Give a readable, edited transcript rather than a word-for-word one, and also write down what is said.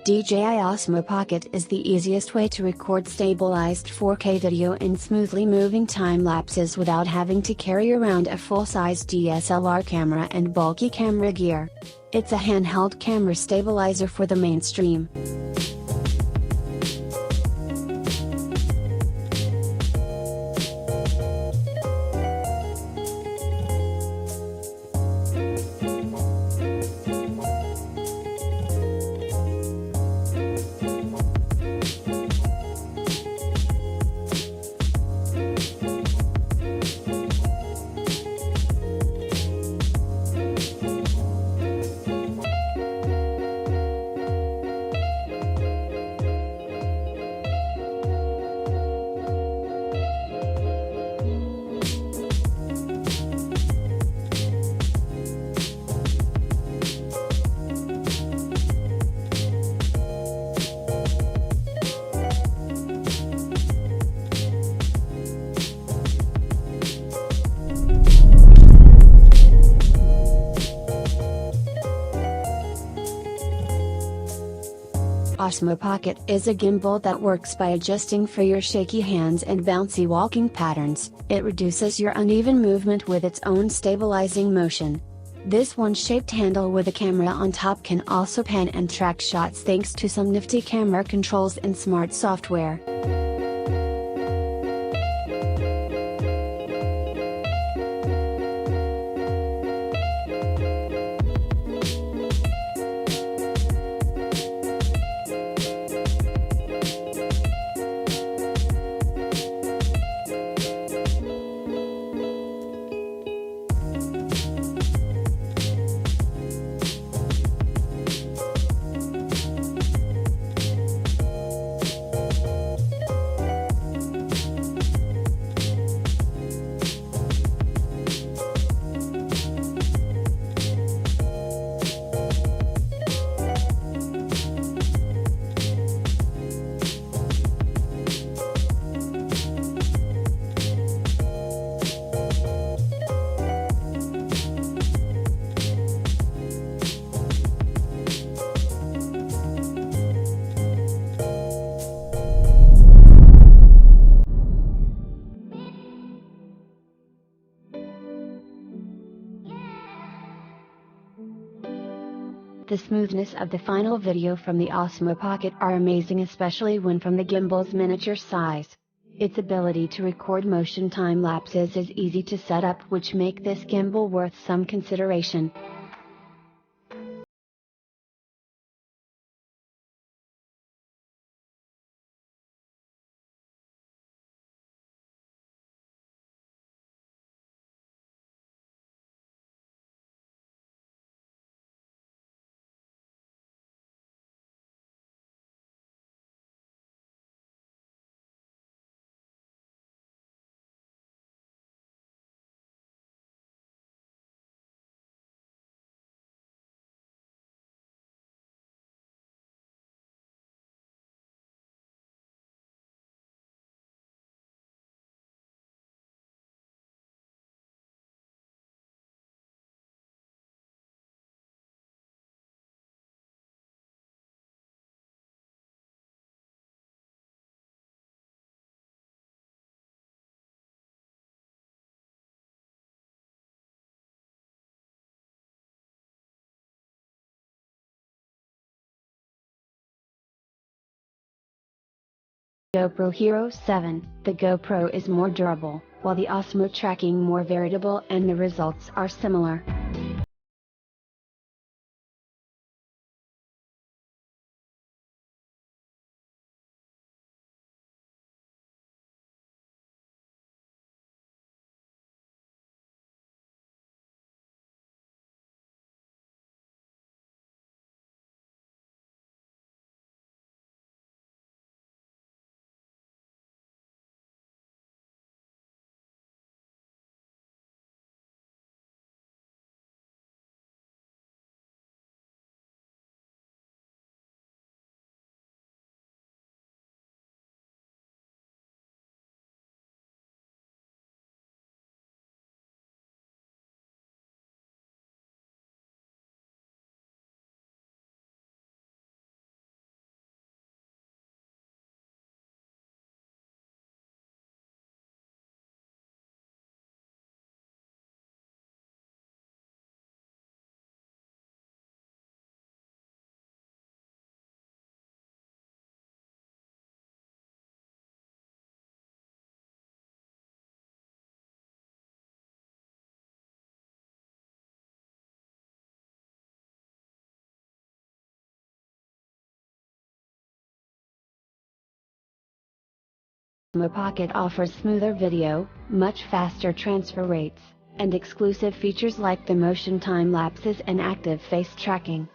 DJI Osmo Pocket is the easiest way to record stabilized 4K video in smoothly moving time lapses without having to carry around a full-size DSLR camera and bulky camera gear. It's a handheld camera stabilizer for the mainstream. Osmo Pocket is a gimbal that works by adjusting for your shaky hands and bouncy walking patterns. It reduces your uneven movement with its own stabilizing motion. This one-shaped handle with a camera on top can also pan and track shots thanks to some nifty camera controls and smart software. The smoothness of the final video from the Osmo Pocket are amazing, especially when from the gimbal's miniature size. Its ability to record motion time lapses is easy to set up, which make this gimbal worth some consideration. GoPro Hero 7. The GoPro is more durable, while the Osmo tracking more veritable, and the results are similar. Osmo Pocket offers smoother video, much faster transfer rates, and exclusive features like the motion time lapses and active face tracking.